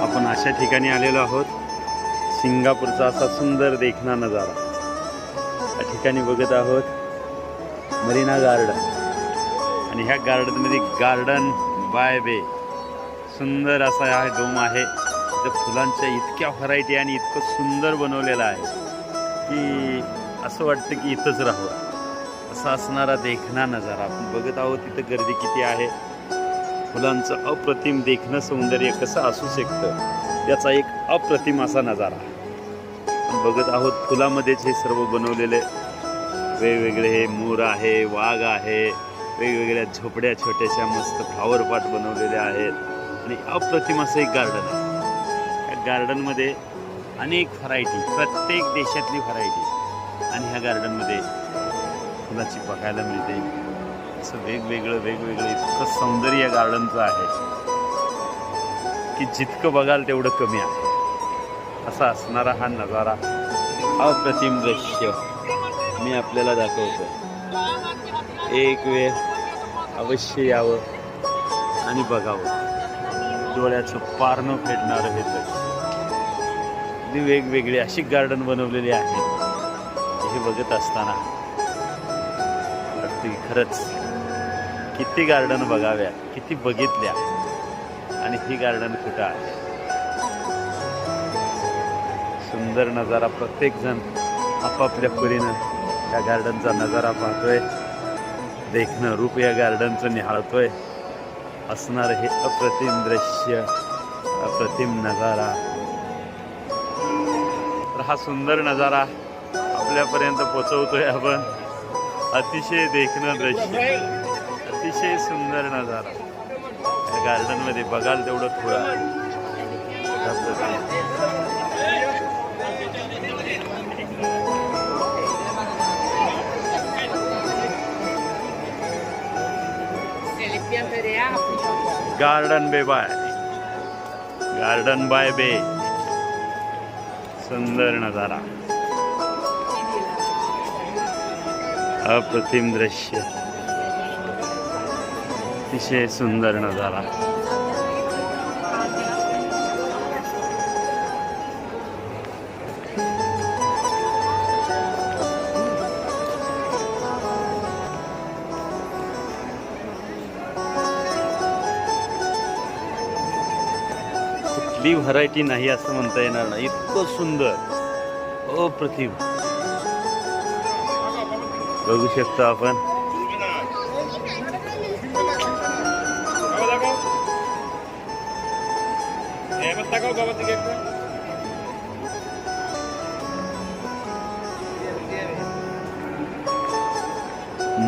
आपण अशा ठिकाणी आलेलो आहोत, सिंगापूरचा असा सुंदर देखना नजारा या ठिकाणी बघत आहोत। मरीना गार्डन आणि ह्या गार्डनमध्ये गार्डन बाय बे सुंदर असा हा डोम आहे। इथं फुलांच्या इतक्या व्हरायटी आणि इतकं सुंदर बनवलेलं आहे की असं वाटतं की इथंच राहावं असा असणारा देखना नजारा आपण बघत आहोत। इथं गर्दी किती आहे, फुलांचं अप्रतिम देखणं सौंदर्य कसं असू शकतं याचा एक अप्रतिम असा नजारा आपण बघत आहोत। फुलामध्येच हे सर्व बनवलेले वेगवेगळे हे मोर आहे, वाघ आहे, वेगवेगळ्या झोपड्या छोट्याशा मस्त फ्लॉवर पॉट बनवलेले आहेत आणि अप्रतिम असं एक गार्डन आहे। या गार्डनमध्ये अनेक व्हरायटी, प्रत्येक देशातली व्हरायटी आणि ह्या गार्डनमध्ये फुलाची बघायला मिळते। असं वेगवेगळं इतकं सौंदर्य गार्डनचं आहे की जितकं बघाल तेवढं कमी आहे असा असणारा हा नजारा, अप्रतिम दृश्य मी आपल्याला दाखवतो। एक वेळ अवश्य यावं आणि बघावं, डोळ्याचं पार न फेडणारं हे दृश्य। वेगवेगळी अशी गार्डन बनवलेली आहे, हे बघत असताना वाटतं की खरंच किती गार्डन बघाव्या, किती बघितल्या आणि ही गार्डन कुठं आहे। सुंदर नजारा, प्रत्येक जण आपापल्या परीनं या गार्डनचा नजारा पाहतोय, देखणं रूप या गार्डनचं निहाळतोय। असणार हे अप्रतिम दृश्य, अप्रतिम नजारा। तर हा सुंदर नजारा आपल्यापर्यंत पोचवतोय आपण। अतिशय देखणं दृश्य, अतिशय सुंदर नजारा या गार्डनमध्ये बघाल तेवढं थोडं। गार्डन बे बाय, गार्डन बाय बे, सुंदर नजारा, अप्रतिम दृश्य, अतिशय सुंदर नजारा। कुठली व्हरायटी नाही असं म्हणता येणार नाही, इतकं सुंदर अप्रतिम बघू शकतो आपण।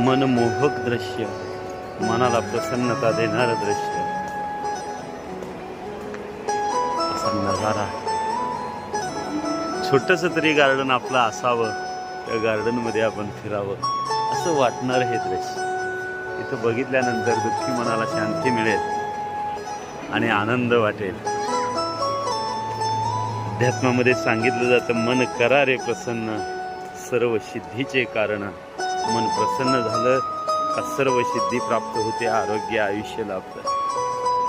मनमोहक दृश्य, मनाला प्रसन्नता देणारं दृश्य असा नजारा। छोटंसं तरी गार्डन आपलं असावं, त्या गार्डनमध्ये आपण फिरावं असं वाटणार हे दृश्य। इथं बघितल्यानंतर दुःखी मनाला शांती मिळेल आणि आनंद वाटेल। अध्यात्मामध्ये सांगितलं जातं, मन करा रे प्रसन्न, सर्व सिद्धीचे कारण। मन प्रसन्न झालं का सर्व सिद्धी प्राप्त होते, आरोग्य आयुष्य लाभतं।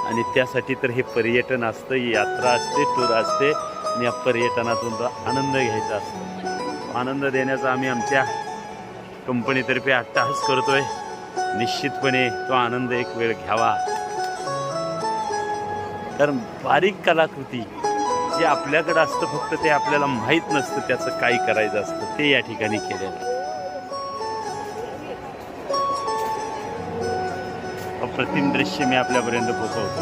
आणि त्यासाठी तर हे पर्यटन असतं, यात्रा असते, टूर असते आणि या पर्यटनातून आनंद घ्यायचा असतो। आनंद देण्याचा आम्ही आमच्या कंपनीतर्फे अट्टहास करतोय। निश्चितपणे तो आनंद एक वेळ घ्यावा, कारण बारीक कलाकृती जे आपल्याकडे असतं फक्त ते आपल्याला माहीत नसतं, त्याचं काय करायचं असतं ते या ठिकाणी केलेलं। अप्रतिम दृश्य मी आपल्यापर्यंत पोहोचवतो,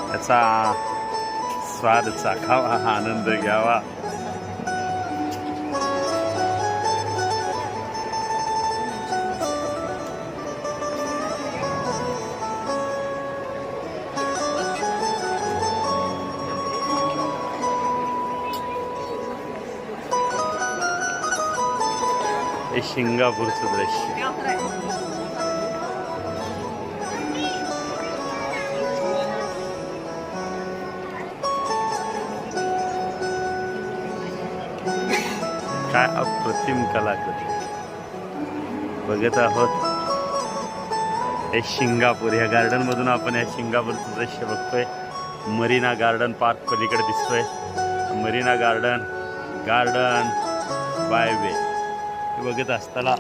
त्याचा स्वाद चाखावा, हा आनंद घ्यावा। हे सिंगापूरचं दृश्य, काय अप्रतिम कलाकृती बघत आहोत। हे सिंगापूर, ह्या गार्डन मधून आपण या सिंगापूरचं दृश्य बघतोय. मरीना गार्डन पार्क पलीकडे दिसतोय. मरीना गार्डन बाय वे हे बघत असताना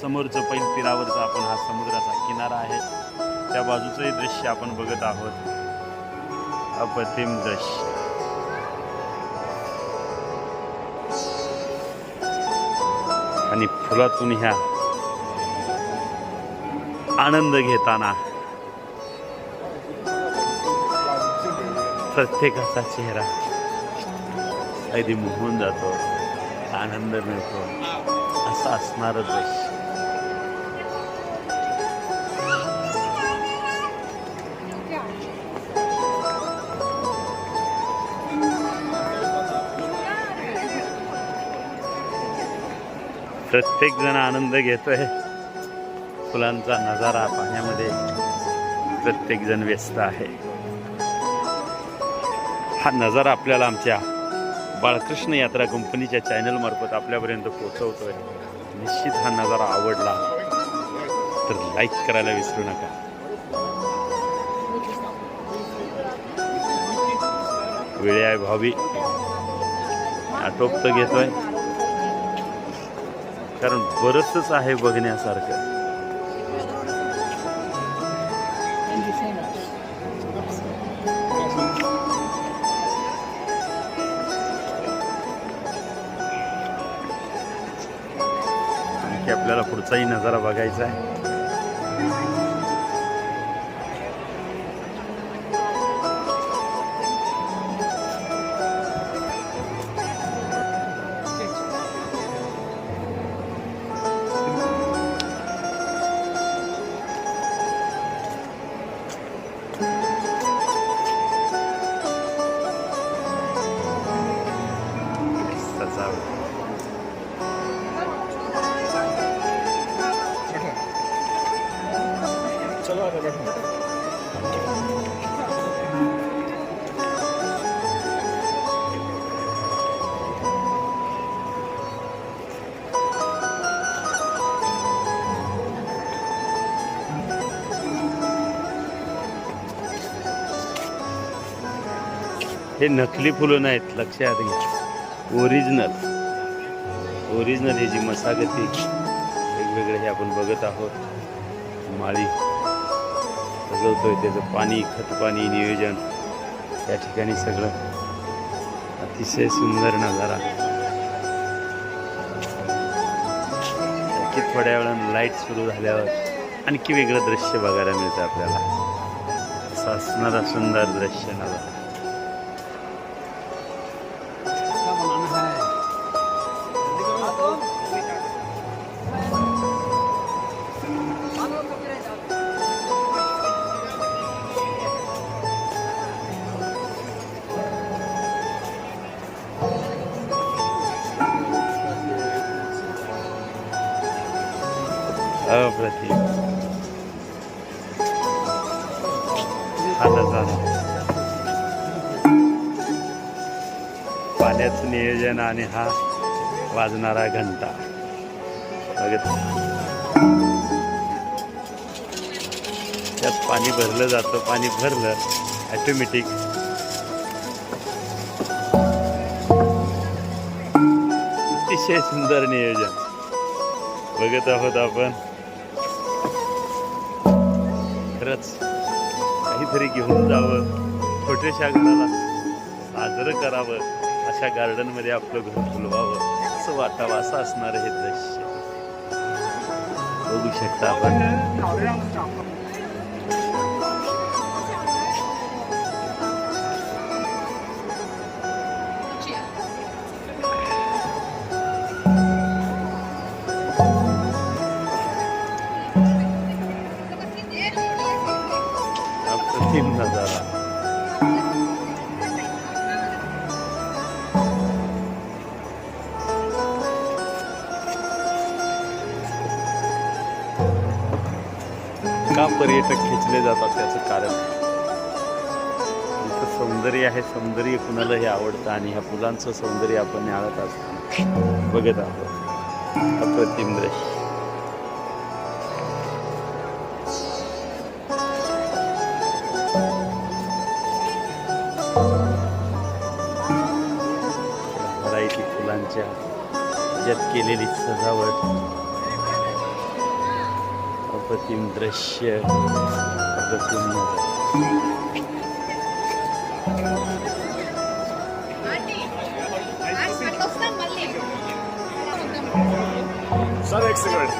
समोरचं पैल तीरावरचा आपण हा समुद्राचा किनारा आहे. त्या बाजूचंही दृश्य आपण बघत आहोत. अप्रतिम दृश्य. आणि फुलातून ह्या आनंद घेताना प्रत्येकाचा चेहरा अगदी मोहून जातो, आनंद मिळतो. असं असणारं दृश्य. प्रत्येक जण आनंद घेतोय. फुलांचा नजारा पाहण्यामध्ये प्रत्येक जण व्यस्त आहे. हा नजारा आपल्याला आमच्या बाळकृष्ण यात्रा कंपनीच्या चॅनल मार्फत आपल्यापर्यंत पोहोचवतोय. निश्चित हा नजारा आवडला तर लाईक करायला विसरू नका. वेळ भावी आटोपत घेतोय कारण बरंच आहे बघण्यासारखं. आणखी आपल्याला पुढचाही नजारा बघायचा आहे. हे नकली फुलं नाहीत, लक्षात घ्या. ओरिजिनल हे जी मशागती वेगवेगळे हे आपण बघत आहोत. माळी सजवतोय, त्याचं पाणी, खतपाणी नियोजन या ठिकाणी सगळं अतिशय सुंदर नजारा. आणखी थोड्या वेळानं लाईट सुरू झाल्यावर आणखी वेगळं दृश्य बघायला मिळतं आपल्याला. असं असणारा सुंदर दृश्य नजारा. अप्रतिम हा नजारा. पाण्याचं नियोजन आणि हा वाजणारा घंटा बघत. त्यात पाणी भरलं जातं. पाणी भरलं ऑटोमॅटिक अतिशय सुंदर नियोजन बघत आहोत आपण. खरंच काहीतरी घेऊन जावं, छोट्याशा घराला साजरं करावं, अशा गार्डनमध्ये आपलं घर फुलवावं असं वाटावं. असं असणारं हे दृश्य बघू शकता आपण. अप्रतिम नजारा. का पर्यटक खेचले जातात त्याचं कारण इथं सौंदर्य आहे. सौंदर्य कुणाला हे आवडतं आणि ह्या फुलांचं सौंदर्य आपण निहाळत असताना बघत आहोत. अप्रतिम दृश्य. ज्यात केलेली सजावट, अप्रतिम दृश्य, अप्रतिम नजारा. सर एक सेकंड.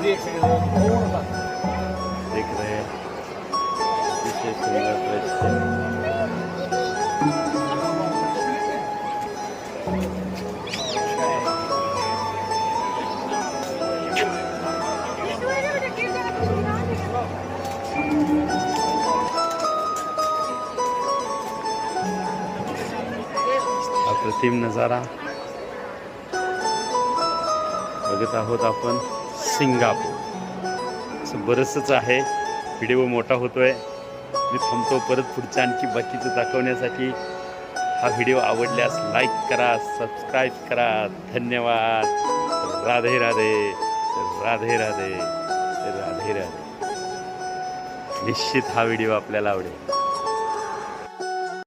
देख रहे हैं इसे सुंदर दृश्य. अप्रतिम नजारा बघत आहोत आपण. सिंगापूर असं बरंचसंच आहे. व्हिडिओ मोठा होतोय, मी थांबतो. परत पुढच्या आणखी बाकीचं दाखवण्यासाठी. हा व्हिडिओ आवडल्यास लाईक करा, सबस्क्राईब करा. धन्यवाद. राधे राधे, राधे राधे, राधे राधे. निश्चित हा व्हिडिओ आपल्याला आवडेल.